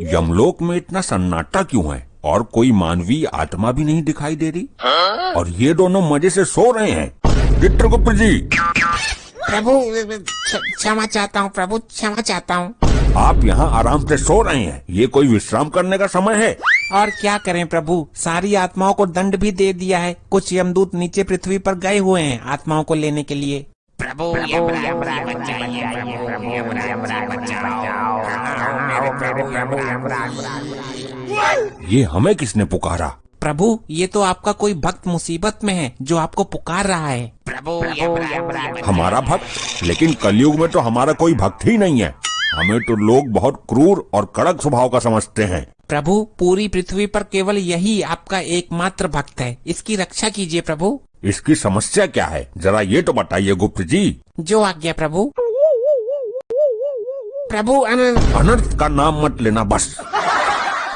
यमलोक में इतना सन्नाटा क्यों है और कोई मानवीय आत्मा भी नहीं दिखाई दे रही? और ये दोनों मजे से सो रहे हैं। चित्रगुप्त जी। प्रभु क्षमा चाहता हूँ प्रभु, क्षमा चाहता हूँ। आप यहाँ आराम से सो रहे हैं, ये कोई विश्राम करने का समय है? और क्या करें प्रभु, सारी आत्माओं को दंड भी दे दिया है। कुछ यमदूत नीचे पृथ्वी पर गए हुए हैं आत्माओं को लेने के लिए। प्रभु ये हमें किसने पुकारा? प्रभु ये तो आपका कोई भक्त मुसीबत में है जो आपको पुकार रहा है। प्रभु हमारा भक्त? लेकिन कलयुग में तो हमारा कोई भक्त ही नहीं है। हमें तो लोग बहुत क्रूर और कड़क स्वभाव का समझते हैं। प्रभु पूरी पृथ्वी पर केवल यही आपका एकमात्र भक्त है, इसकी रक्षा कीजिए प्रभु। इसकी समस्या क्या है, जरा ये तो बताइए गुप्त जी। जो आज्ञा प्रभु। प्रभु अनर्थ का नाम मत लेना बस।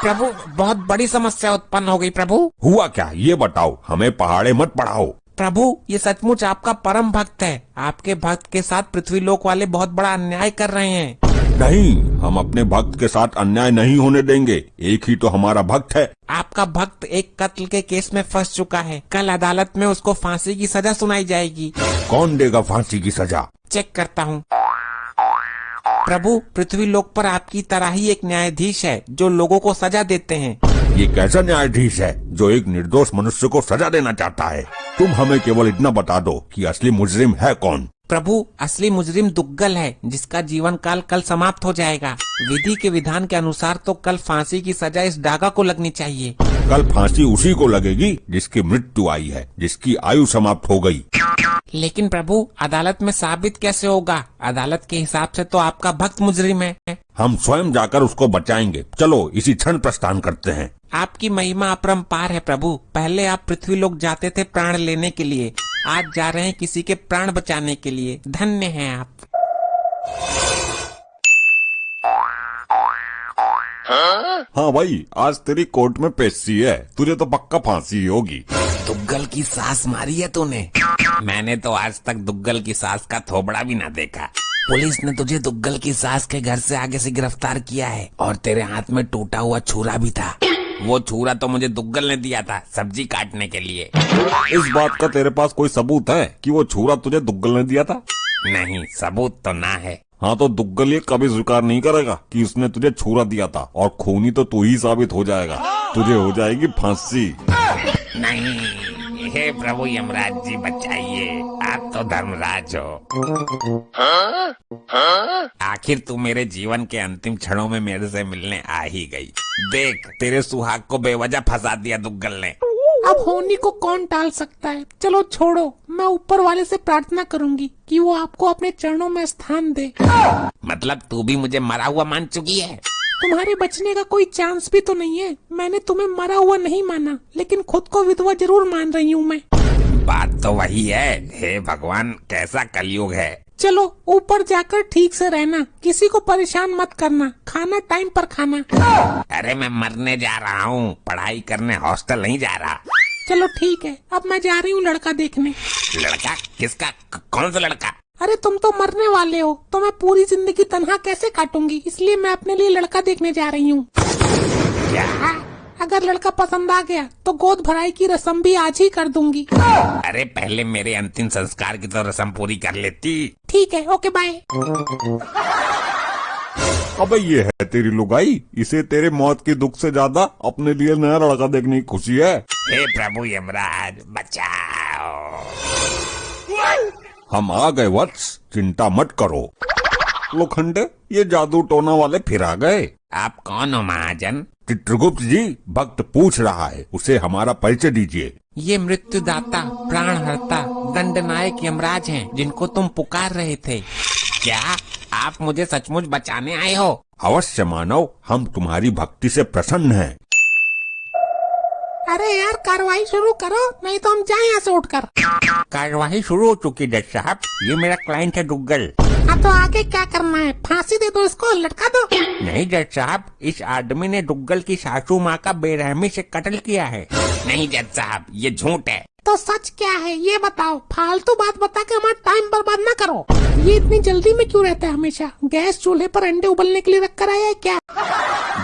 प्रभु बहुत बड़ी समस्या उत्पन्न हो गई प्रभु। हुआ क्या ये बताओ, हमें पहाड़े मत पढ़ाओ। प्रभु ये सचमुच आपका परम भक्त है। आपके भक्त के साथ पृथ्वी लोक वाले बहुत बड़ा अन्याय कर रहे हैं। नहीं, हम अपने भक्त के साथ अन्याय नहीं होने देंगे। एक ही तो हमारा भक्त है। आपका भक्त एक कत्ल के केस में फंस चुका है। कल अदालत में उसको फांसी की सजा सुनाई जाएगी। कौन देगा फांसी की सजा? चेक करता हूँ। प्रभु पृथ्वी लोक पर आपकी तरह ही एक न्यायाधीश है जो लोगों को सजा देते हैं। ये कैसा न्यायाधीश है जो एक निर्दोष मनुष्य को सजा देना चाहता है? तुम हमें केवल इतना बता दो कि असली मुजरिम है कौन? प्रभु असली मुजरिम दुग्गल है जिसका जीवन काल कल समाप्त हो जाएगा। विधि के विधान के अनुसार तो कल फांसी की सजा इस डागा को लगनी चाहिए। कल फांसी उसी को लगेगी जिसकी मृत्यु आई है, जिसकी आयु समाप्त हो गई। लेकिन प्रभु अदालत में साबित कैसे होगा? अदालत के हिसाब से तो आपका भक्त मुजरिम है। हम स्वयं जाकर उसको बचाएंगे। चलो इसी क्षण प्रस्थान करते हैं। आपकी महिमा अपरंपार है प्रभु। पहले आप पृथ्वी लोक जाते थे प्राण लेने के लिए, आज जा रहे हैं किसी के प्राण बचाने के लिए। धन्य हैं आप। हाँ भाई, आज तेरी कोर्ट में पेशी है, तुझे तो पक्का फांसी होगी। दुग्गल की सास मारी है तूने? मैंने तो आज तक दुग्गल की सास का थोबड़ा भी ना देखा। पुलिस ने तुझे दुग्गल की सास के घर से आगे से गिरफ्तार किया है और तेरे हाथ में टूटा हुआ छुरा भी था। वो छुरा तो मुझे दुग्गल ने दिया था सब्जी काटने के लिए। इस बात का तेरे पास कोई सबूत है कि वो छुरा तुझे दुग्गल ने दिया था? नहीं, सबूत तो ना है। हाँ तो दुग्गल ये कभी स्वीकार नहीं करेगा कि उसने तुझे छुरा दिया था, और खूनी तो तू ही साबित हो जाएगा। तुझे हो जाएगी फांसी। नहीं, हे प्रभु यमराज जी बचाइए, आप तो धर्मराज हो। आखिर तू मेरे जीवन के अंतिम क्षणों में मेरे से मिलने आ ही गई। देख तेरे सुहाग को बेवजह फंसा दिया दुग्गल ने। अब होनी को कौन टाल सकता है। चलो छोड़ो, मैं ऊपर वाले से प्रार्थना करूंगी कि वो आपको अपने चरणों में स्थान दे। मतलब तू भी मुझे मरा हुआ मान चुकी है? तुम्हारे बचने का कोई चांस भी तो नहीं है। मैंने तुम्हें मरा हुआ नहीं माना, लेकिन खुद को विधवा जरूर मान रही हूँ मैं। बात तो वही है। हे भगवान, कैसा कलयुग है। चलो ऊपर जाकर ठीक से रहना, किसी को परेशान मत करना, खाना टाइम पर खाना। अरे मैं मरने जा रहा हूँ, पढ़ाई करने हॉस्टल नहीं जा रहा। चलो ठीक है, अब मैं जा रही हूँ लड़का देखने। लड़का? किसका? कौन सा लड़का? अरे तुम तो मरने वाले हो, तो मैं पूरी जिंदगी तन्हा कैसे काटूंगी, इसलिए मैं अपने लिए लड़का देखने जा रही हूँ। क्या? अगर लड़का पसंद आ गया तो गोद भराई की रस्म भी आज ही कर दूंगी। अरे पहले मेरे अंतिम संस्कार की तो रस्म पूरी कर लेती। ठीक है, ओके बाय। अबे ये है तेरी लुगाई, इसे तेरे मौत के दुख से ज्यादा अपने लिए नया लड़का देखने की खुशी है। हे प्रभु यमराज बचाओ। हम आ गए वत्स, चिंता मत करो। लोखंडे, ये जादू टोना वाले फिर आ गए। आप कौन हो महाजन? चित्रगुप्त जी, भक्त पूछ रहा है, उसे हमारा परिचय दीजिए। ये मृत्युदाता, प्राणहर्ता, दंडनायक यमराज हैं जिनको तुम पुकार रहे थे। क्या आप मुझे सचमुच बचाने आए हो? अवश्य मानव, हम तुम्हारी भक्ति से प्रसन्न हैं। अरे यार कार्रवाई शुरू करो, नहीं तो हम जाए यहाँ से उठकर। कार्रवाई शुरू हो चुकी जज साहब, ये मेरा क्लाइंट है दुग्गल। तो आगे क्या करना है? फांसी दे दो इसको, लटका दो। नहीं जज साहब, इस आदमी ने दुग्गल की सासू माँ का बेरहमी से कत्ल किया है। नहीं जज साहब, ये झूठ है। तो सच क्या है ये बताओ, फालतू बात बता के हमारा टाइम बर्बाद न करो। ये इतनी जल्दी में क्यों रहता है हमेशा? गैस चूल्हे पर अंडे उबलने के लिए रख कर आया है क्या?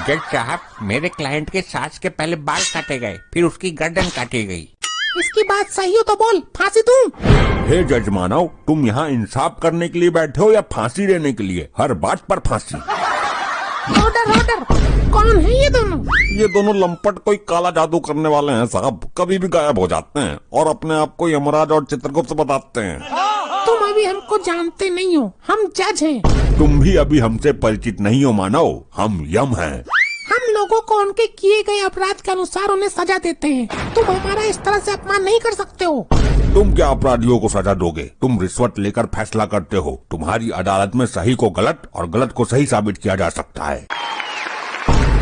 जज साहब, मेरे क्लाइंट के सास के पहले बाल काटे गए, फिर उसकी गर्दन काटी गई। इसकी बात सही हो तो बोल, फांसी दूं? हे जज मानव, तुम यहाँ इंसाफ करने के लिए बैठे हो या फांसी देने के लिए? हर बात पर फांसी। Order order. कौन है ये दोनों? ये दोनों लंपट कोई काला जादू करने वाले हैं साहब। कभी भी गायब हो जाते हैं और अपने आप को यमराज और चित्रगुप्त बताते हैं। तुम अभी हमको जानते नहीं हो, हम जज हैं। तुम भी अभी हमसे परिचित नहीं हो मानव, हम यम हैं। हम लोगों को उनके किए गए अपराध के अनुसार उन्हें सजा देते हैं। तुम हमारा इस तरह से अपमान नहीं कर सकते हो। तुम क्या अपराधियों को सजा दोगे? तुम रिश्वत लेकर फैसला करते हो। तुम्हारी अदालत में सही को गलत और गलत को सही साबित किया जा सकता है।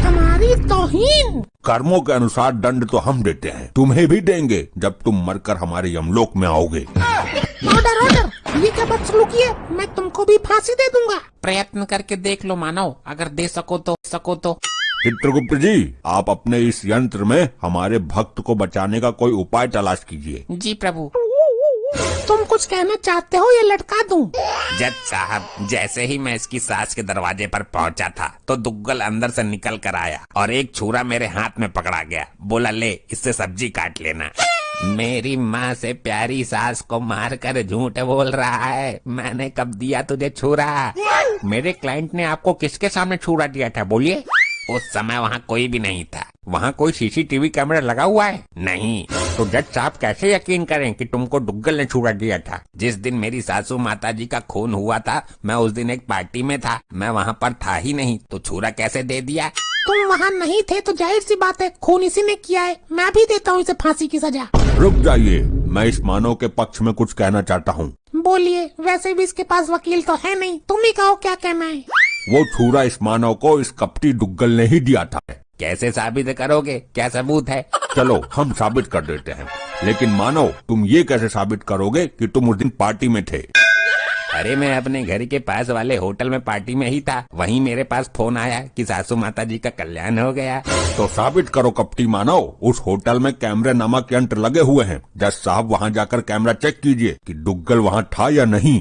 हमारी तौहीन। कर्मों के अनुसार दंड तो हम देते हैं, तुम्हें भी देंगे जब तुम मरकर हमारे यमलोक में आओगे। Order order. ये क्या बदसलूकी है? मैं तुमको भी फांसी दे दूंगा। प्रयत्न करके देख लो मानव, अगर दे सको तो। चित्रगुप्त जी, आप अपने इस यंत्र में हमारे भक्त को बचाने का कोई उपाय तलाश कीजिए। जी प्रभु। तुम कुछ कहना चाहते हो या लटका दूं? जज साहब, जैसे ही मैं इसकी सास के दरवाजे पर पहुंचा था तो दुग्गल अंदर से निकल कर आया और एक छुरा मेरे हाथ में पकड़ा गया। बोला, ले इससे सब्जी काट लेना। मेरी माँ से प्यारी सास को मारकर झूठ बोल रहा है। मैंने कब दिया तुझे छुरा? मेरे क्लाइंट ने आपको किसके सामने छुरा दिया था, बोलिए? उस समय वहाँ कोई भी नहीं था। वहाँ कोई सीसीटीवी कैमरा लगा हुआ है? नहीं। तो जज साहब कैसे यकीन करें कि तुमको दुग्गल ने छुरा दिया था? जिस दिन मेरी सासू माताजी का खून हुआ था, मैं उस दिन एक पार्टी में था। मैं वहाँ पर था ही नहीं, तो छुरा कैसे दे दिया? तुम वहाँ नहीं थे तो जाहिर सी बात है खून इसी ने किया है। मैं भी देता हूँ इसे फांसी की सजा। रुक जाइए, मैं इस मानव के पक्ष में कुछ कहना चाहता हूँ। बोलिए। वैसे भी इसके पास वकील तो है नहीं, तुम ही कहो क्या कहना है। वो छुरा इस मानव को इस कपटी दुग्गल ने ही दिया था। कैसे साबित करोगे? क्या सबूत है? चलो हम साबित कर देते हैं, लेकिन मानव, तुम ये कैसे साबित करोगे कि तुम उस दिन पार्टी में थे? अरे मैं अपने घर के पास वाले होटल में पार्टी में ही था। वहीं मेरे पास फोन आया कि सासू माता जी का कल्याण हो गया। तो साबित करो कपटी मानव। उस होटल में कैमरे नामक यंत्र लगे हुए हैं। जज साहब, वहाँ जाकर कैमरा चेक कीजिए कि दुग्गल वहाँ था या नहीं।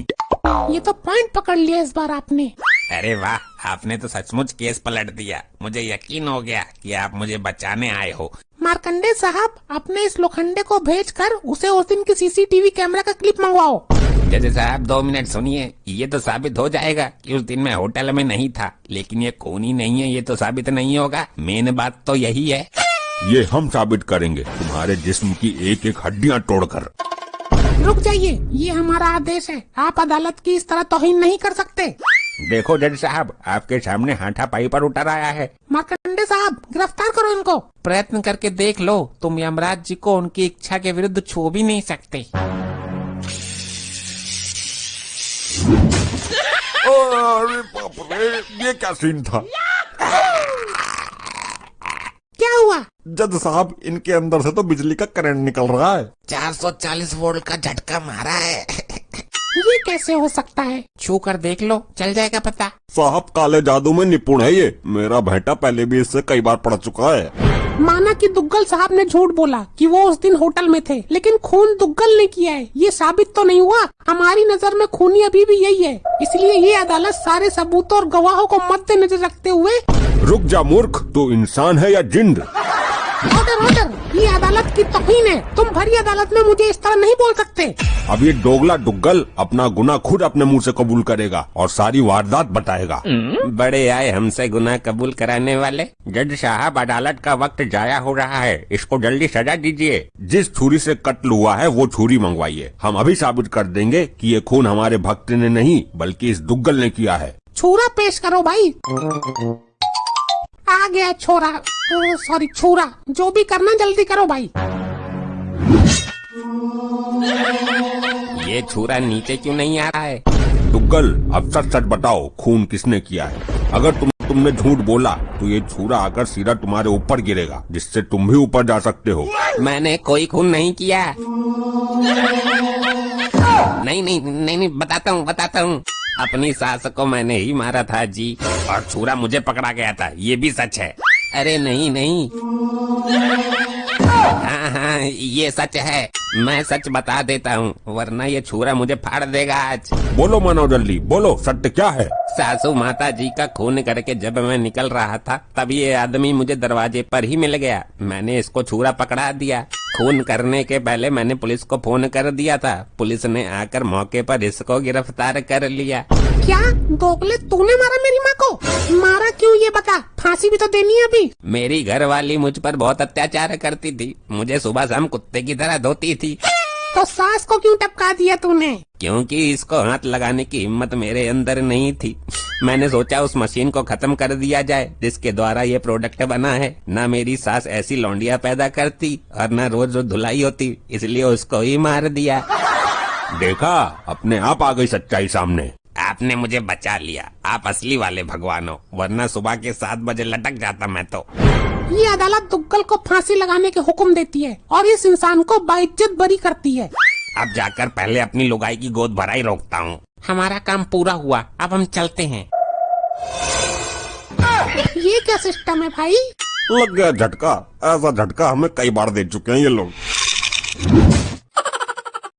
ये तो पॉइंट पकड़ लिया इस बार आपने। अरे वाह, आपने तो सचमुच केस पलट दिया। मुझे यकीन हो गया कि आप मुझे बचाने आए हो। मार्कंडे साहब, अपने इस लोखंडे को भेजकर उसे उस दिन की सीसीटीवी कैमरा का क्लिप मंगवाओ। जज साहब 2 मिनट सुनिए। ये तो साबित हो जाएगा कि उस दिन मैं होटल में नहीं था, लेकिन ये खून ही नहीं है, ये तो साबित नहीं होगा। मेन बात तो यही है। ये हम साबित करेंगे, तुम्हारे जिस्म की एक एक हड्डियाँ तोड़कर। रुक जाइए, ये हमारा आदेश है। आप अदालत की इस तरह तौहीन नहीं कर सकते। देखो जज साहब, आपके सामने हाथापाई पर उतर आया है। मार्कंडे साहब, गिरफ्तार करो इनको। प्रयत्न करके देख लो, तुम यमराज जी को उनकी इच्छा के विरुद्ध छू भी नहीं सकते। अरे बाप रे, ये क्या सीन था? क्या हुआ? जज साहब, इनके अंदर से तो बिजली का करंट निकल रहा है। 440 वोल्ट का झटका मारा है। ये कैसे हो सकता है? छू कर देख लो, चल जाएगा पता। साहब, काले जादू में निपुण है ये। मेरा बेटा पहले भी इससे कई बार पढ़ चुका है। माना कि दुग्गल साहब ने झूठ बोला कि वो उस दिन होटल में थे, लेकिन खून दुग्गल ने किया है, ये साबित तो नहीं हुआ। हमारी नजर में खूनी अभी भी यही है। इसलिए ये अदालत सारे सबूतों और गवाहों को मद्देनजर रखते हुए। रुक जा मूर्ख, तू इंसान है या जिंद? Order order. ये अदालत की तौहीन है। तुम भरी अदालत में मुझे इस तरह नहीं बोल सकते। अब ये दोगला दुग्गल अपना गुनाह खुद अपने मुंह से कबूल करेगा और सारी वारदात बताएगा। बड़े आए हमसे गुनाह कबूल कराने वाले। जज साहब, अदालत का वक्त जाया हो रहा है, इसको जल्दी सजा दीजिए। जिस छुरी से कत्ल हुआ है वो छुरी मंगवाइए। हम अभी साबित कर देंगे कि ये खून हमारे भक्त ने नहीं बल्कि इस दुग्गल ने किया है। छुरा पेश करो भाई। आ गया छोरा, सॉरी छुरा। जो भी करना जल्दी करो भाई। ये छुरा नीचे क्यों नहीं आ रहा है? दुग्गल, अब सच सच बताओ, खून किसने किया है? अगर तुमने झूठ बोला तो ये छुरा आकर सीधा तुम्हारे ऊपर गिरेगा, जिससे तुम भी ऊपर जा सकते हो। मैंने कोई खून नहीं किया। नहीं, बताता हूँ। अपनी सास को मैंने ही मारा था जी, और छुरा मुझे पकड़ा गया था, ये भी सच है। अरे नहीं। हाँ, ये सच है, मैं सच बता देता हूँ, वरना ये छुरा मुझे फाड़ देगा आज। बोलो मानव जल्दी, बोलो सत्य क्या है? सासू माता जी का खून करके जब मैं निकल रहा था तब ये आदमी मुझे दरवाजे पर ही मिल गया। मैंने इसको छुरा पकड़ा दिया। खून करने के पहले मैंने पुलिस को फोन कर दिया था। पुलिस ने आकर मौके पर इसको गिरफ्तार कर लिया। क्या दोगले, तूने मारा मेरी माँ को? मारा क्यों ये बता, फांसी भी तो देनी है अभी। मेरी घरवाली मुझ पर बहुत अत्याचार करती थी, मुझे सुबह शाम कुत्ते की तरह धोती थी। तो सास को क्यों टपका दिया तूने? क्योंकि इसको हाथ लगाने की हिम्मत मेरे अंदर नहीं थी। मैंने सोचा उस मशीन को खत्म कर दिया जाए जिसके द्वारा ये प्रोडक्ट बना है। ना मेरी सास ऐसी लौंडिया पैदा करती और ना रोज रोज धुलाई होती, इसलिए उसको ही मार दिया। देखा, अपने आप आ गई सच्चाई सामने। आपने मुझे बचा लिया, आप असली वाले भगवान हो, वरना सुबह के 7 बजे लटक जाता मैं तो। ये अदालत दुग्गल को फांसी लगाने के हुक्म देती है और इस इंसान को बाइज्जत बरी करती है। अब जाकर पहले अपनी लुगाई की गोद भराई रोकता हूँ। हमारा काम पूरा हुआ, अब हम चलते हैं। ये क्या सिस्टम है भाई? लग गया झटका। ऐसा झटका हमें कई बार दे चुके हैं ये लोग।